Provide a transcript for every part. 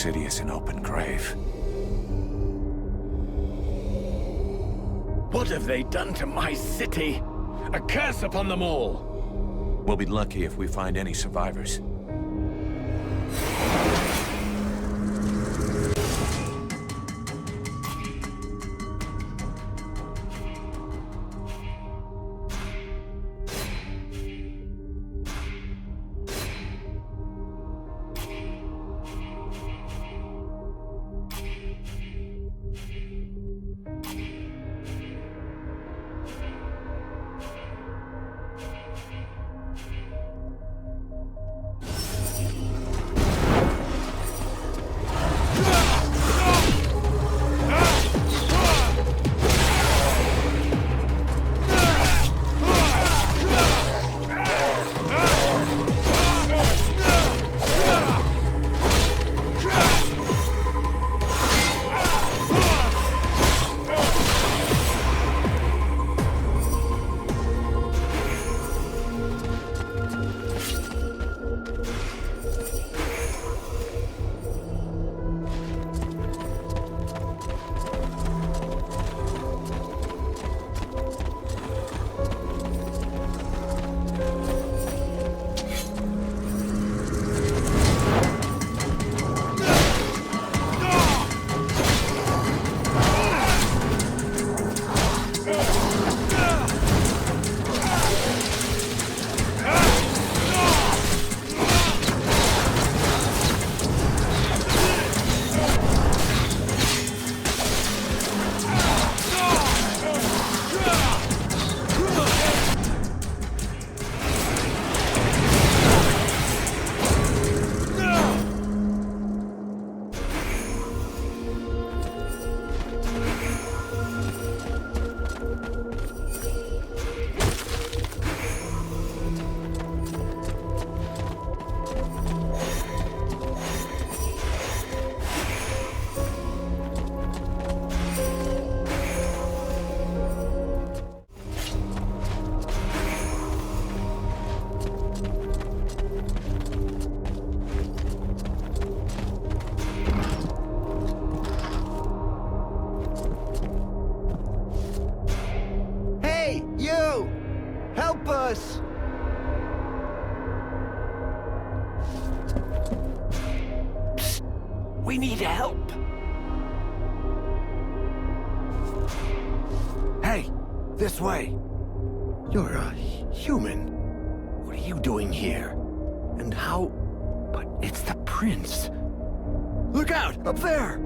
city is an open grave. What have they done to my city? A curse upon them all! We'll be lucky if we find any survivors. Help us! Psst. We need help. Hey, this way. You're a human. What are you doing here? And how... But it's the prince. Look out! Up there!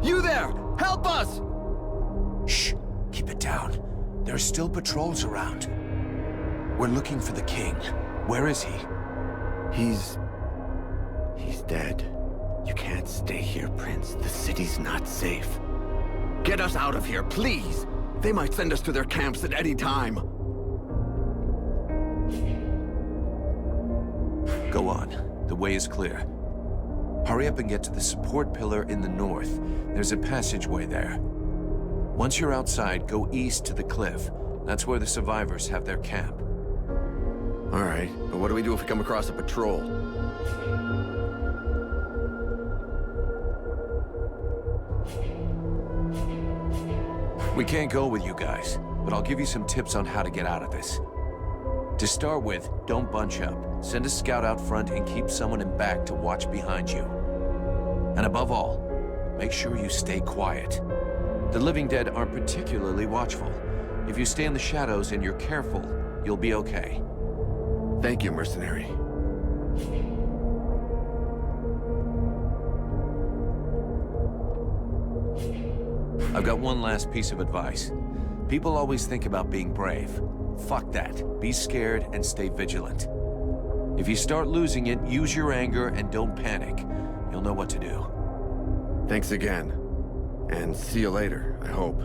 You there! Help us! Shh! Keep it down. There are still patrols around. We're looking for the king. Where is he? He's dead. You can't stay here, Prince. The city's not safe. Get us out of here, please! They might send us to their camps at any time. Go on. The way is clear. Hurry up and get to the support pillar in the north. There's a passageway there. Once you're outside, go east to the cliff. That's where the survivors have their camp. All right, but what do we do if we come across a patrol? We can't go with you guys, but I'll give you some tips on how to get out of this. To start with, don't bunch up. Send a scout out front and keep someone in back to watch behind you. And above all, make sure you stay quiet. The living dead aren't particularly watchful. If you stay in the shadows and you're careful, you'll be okay. Thank you, mercenary. I've got one last piece of advice. People always think about being brave. Fuck that. Be scared and stay vigilant. If you start losing it, use your anger and don't panic. You'll know what to do. Thanks again. And see you later, I hope.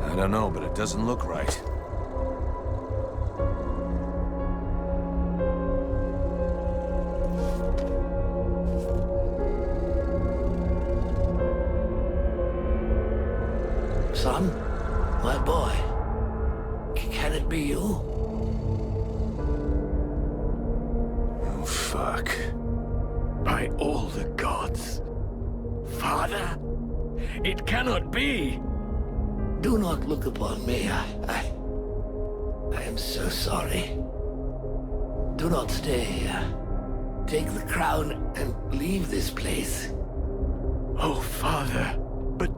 I don't know, but it doesn't look right. Son? My boy? Can it be you? Oh, fuck. By all the gods. Father? It cannot be! Do not look upon me. I am so sorry. Do not stay here. Take the crown and leave this place. Oh, Father. But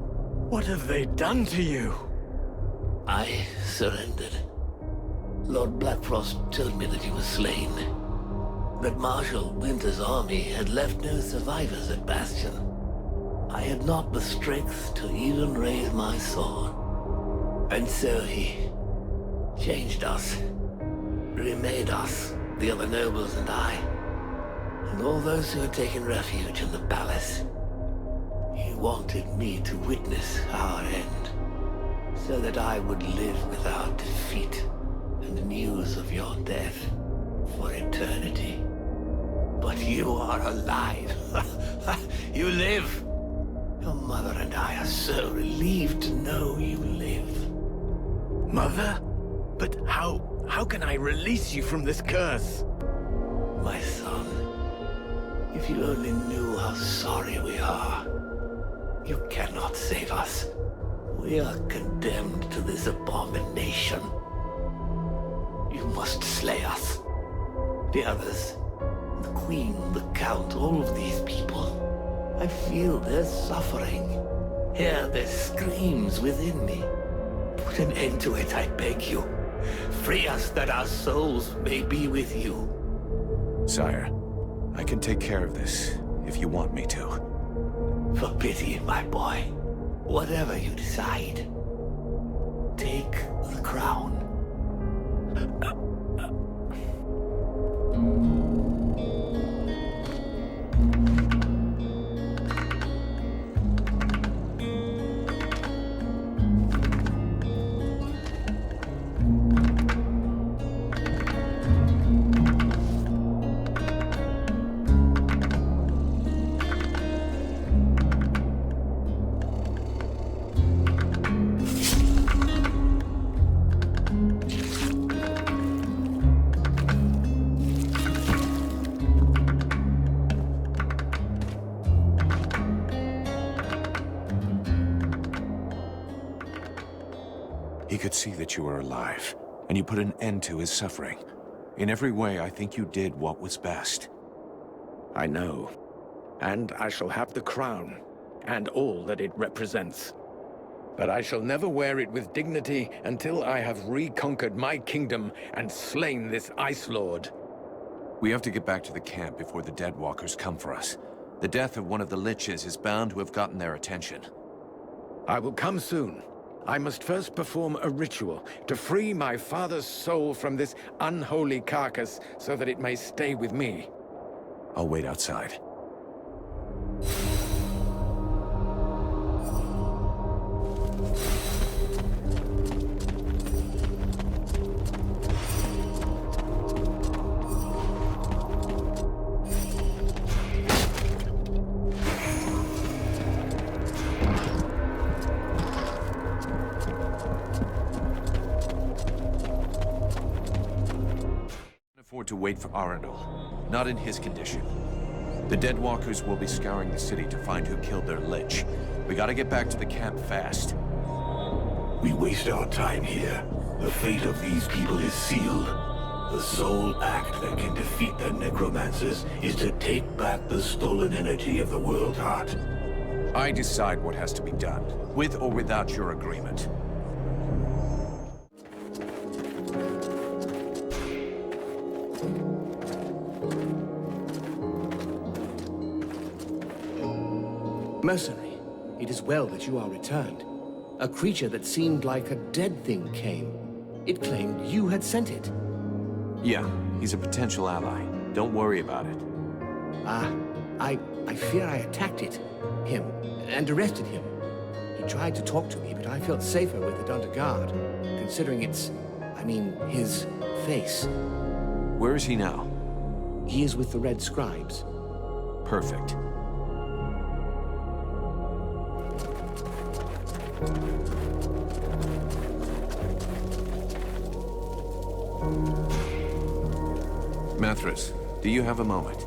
what have they done to you? I surrendered. Lord Blackfrost told me that he was slain. That Marshal Winter's army had left no survivors at Bastion. I had not the strength to even raise my sword. And so he changed us, remade us, the other nobles and I, and all those who had taken refuge in the palace. He wanted me to witness our end, so that I would live without defeat and news of your death for eternity. But you are alive. You live. Your mother and I are so relieved to know you live. Mother? But how can I release you from this curse? My son, if you only knew how sorry we are. You cannot save us. We are condemned to this abomination. You must slay us. The others, the Queen, the Count, all of these people. I feel their suffering. Hear their screams within me. Put an end to it, I beg you. Free us that our souls may be with you. Sire, I can take care of this, if you want me to. For pity, my boy. Whatever you decide. Take the crown. He could see that you were alive, and you put an end to his suffering. In every way, I think you did what was best. I know. and I shall have the crown, and all that it represents. But I shall never wear it with dignity until I have reconquered my kingdom and slain this Ice Lord. We have to get back to the camp before the Deadwalkers come for us. The death of one of the Liches is bound to have gotten their attention. I will come soon. I must first perform a ritual to free my father's soul from this unholy carcass so that it may stay with me. I'll wait outside. To wait for Arundel. Not in his condition. The Deadwalkers will be scouring the city to find who killed their Lich. We gotta get back to the camp fast. We waste our time here. The fate of these people is sealed. The sole act that can defeat the necromancers is to take back the stolen energy of the World Heart. I decide what has to be done, with or without your agreement. Mercenary, it is well that you are returned. A creature that seemed like a dead thing came. It claimed you had sent it. Yeah, he's a potential ally. Don't worry about it. I fear I attacked him, and arrested him. He tried to talk to me, but I felt safer with it under guard, considering his face. Where is he now? He is with the Red Scribes. Perfect. Mathras, do you have a moment?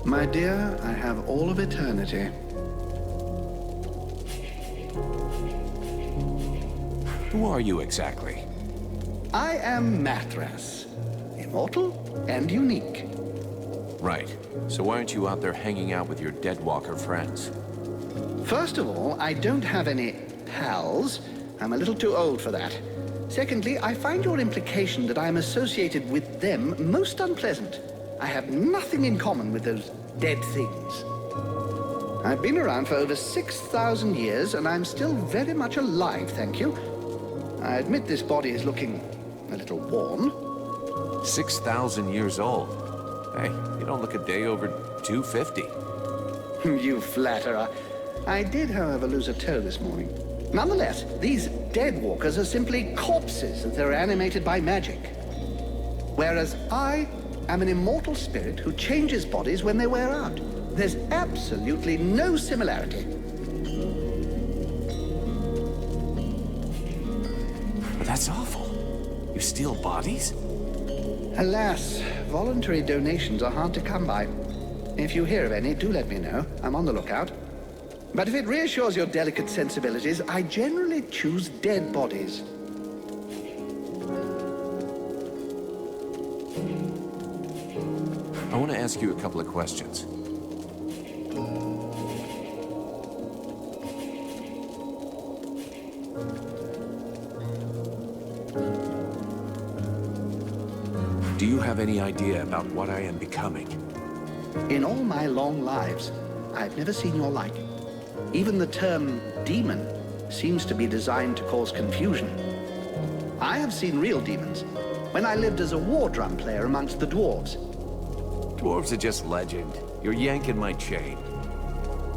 My dear, I have all of eternity. Who are you exactly? I am Mathras, immortal and unique. Right. So why aren't you out there hanging out with your Deadwalker friends? First of all, I don't have any pals. I'm a little too old for that. Secondly, I find your implication that I am associated with them most unpleasant. I have nothing in common with those dead things. I've been around for over 6,000 years, and I'm still very much alive, thank you. I admit this body is looking a little worn. 6,000 years old. Hey, you don't look a day over 250. You flatterer. I did, however, lose a toe this morning. Nonetheless, these Deadwalkers are simply corpses that are animated by magic. Whereas I am an immortal spirit who changes bodies when they wear out. There's absolutely no similarity. But that's awful. You steal bodies? Alas, voluntary donations are hard to come by. If you hear of any, do let me know. I'm on the lookout. But if it reassures your delicate sensibilities, I generally choose dead bodies. I want to ask you a couple of questions. Do you have any idea about what I am becoming? In all my long lives, I've never seen your like. Even the term demon seems to be designed to cause confusion. I have seen real demons when I lived as a war drum player amongst the dwarves. Dwarves are just legend. You're yanking my chain.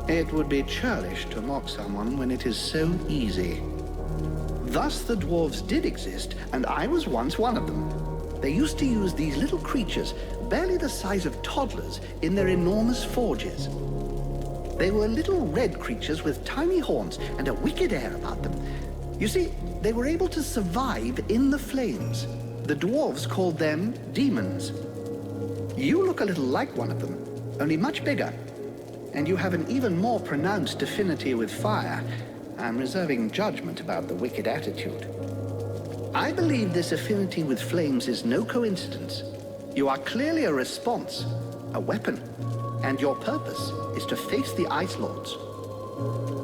It would be churlish to mock someone when it is so easy. Thus the dwarves did exist, and I was once one of them. They used to use these little creatures, barely the size of toddlers, in their enormous forges. They were little red creatures with tiny horns and a wicked air about them. You see, they were able to survive in the flames. The dwarves called them demons. You look a little like one of them, only much bigger. And you have an even more pronounced affinity with fire. I'm reserving judgment about the wicked attitude. I believe this affinity with flames is no coincidence. You are clearly a response, a weapon. and your purpose is to face the Ice Lords.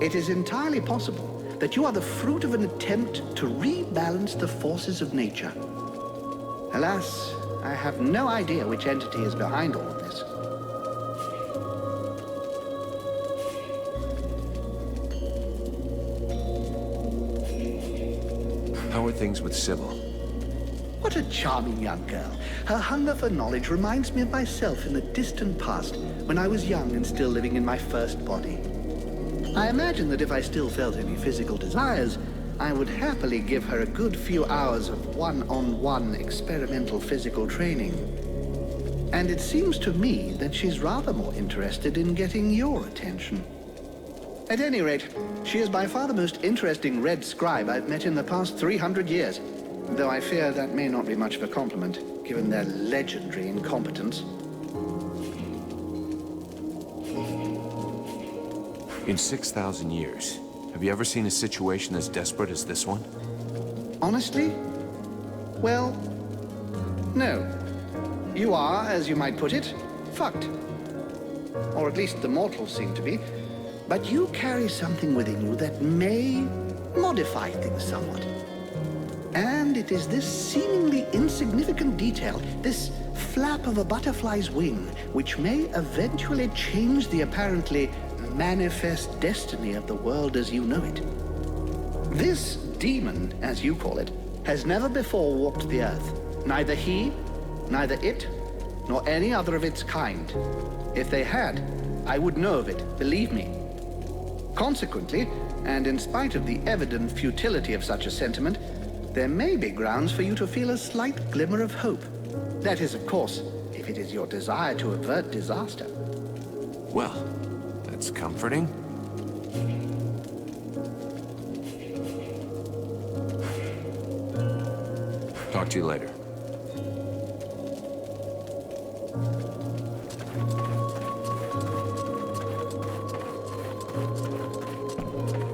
It is entirely possible that you are the fruit of an attempt to rebalance the forces of nature. Alas, I have no idea which entity is behind all of this. How are things with Sybil? What a charming young girl. Her hunger for knowledge reminds me of myself in the distant past, when I was young and still living in my first body. I imagine that if I still felt any physical desires, I would happily give her a good few hours of one-on-one experimental physical training. And it seems to me that she's rather more interested in getting your attention. At any rate, she is by far the most interesting red scribe I've met in the past 300 years, though I fear that may not be much of a compliment, given their legendary incompetence. In 6,000 years, have you ever seen a situation as desperate as this one? Honestly? Well, no. You are, as you might put it, fucked. Or at least the mortals seem to be. But you carry something within you that may modify things somewhat. And it is this seemingly insignificant detail, this flap of a butterfly's wing, which may eventually change the apparently manifest destiny of the world as you know it. This demon, as you call it, has never before walked the earth. Neither he, neither it, nor any other of its kind. If they had, I would know of it, believe me. Consequently, and in spite of the evident futility of such a sentiment, there may be grounds for you to feel a slight glimmer of hope. That is, of course, if it is your desire to avert disaster. Well, that's comforting. Talk to you later.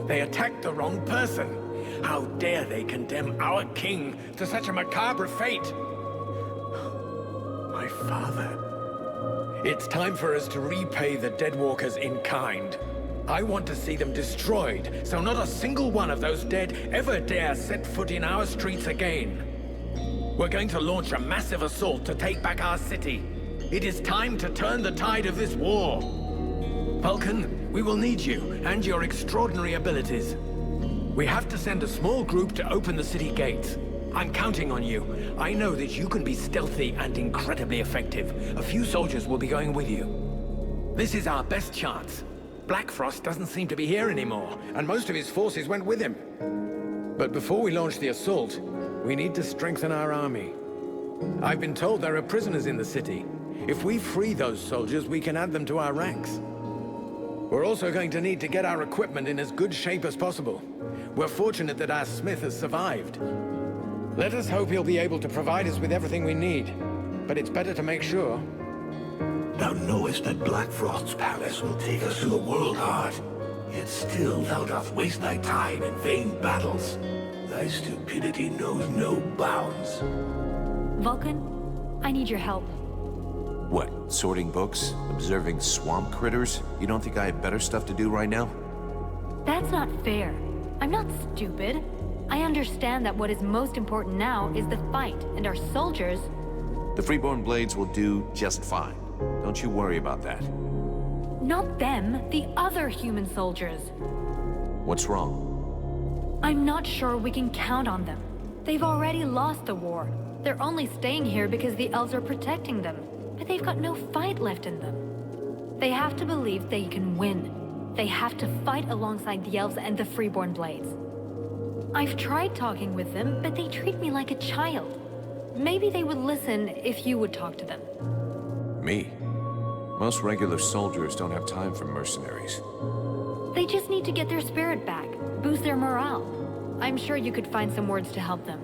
They attacked the wrong person. How dare they condemn our king to such a macabre fate? My father. It's time for us to repay the Deadwalkers in kind. I want to see them destroyed, so not a single one of those dead ever dare set foot in our streets again. We're going to launch a massive assault to take back our city. It is time to turn the tide of this war. Vulcan, we will need you and your extraordinary abilities. We have to send a small group to open the city gates. I'm counting on you. I know that you can be stealthy and incredibly effective. A few soldiers will be going with you. This is our best chance. Black Frost doesn't seem to be here anymore, and most of his forces went with him. But before we launch the assault, we need to strengthen our army. I've been told there are prisoners in the city. If we free those soldiers, we can add them to our ranks. We're also going to need to get our equipment in as good shape as possible. We're fortunate that our smith has survived. Let us hope he'll be able to provide us with everything we need. But it's better to make sure. Thou knowest that Black Frost's palace will take us to the world heart. Yet still thou doth waste thy time in vain battles. Thy stupidity knows no bounds. Vulcan, I need your help. What, sorting books? Observing swamp critters? You don't think I have better stuff to do right now? That's not fair. I'm not stupid. I understand that what is most important now is the fight, and our soldiers... The Freeborn Blades will do just fine. Don't you worry about that. Not them, the other human soldiers. What's wrong? I'm not sure we can count on them. They've already lost the war. They're only staying here because the elves are protecting them. But they've got no fight left in them. They have to believe they can win. They have to fight alongside the elves and the Freeborn Blades. I've tried talking with them, but they treat me like a child. Maybe they would listen if you would talk to them. Me? Most regular soldiers don't have time for mercenaries. They just need to get their spirit back, boost their morale. I'm sure you could find some words to help them.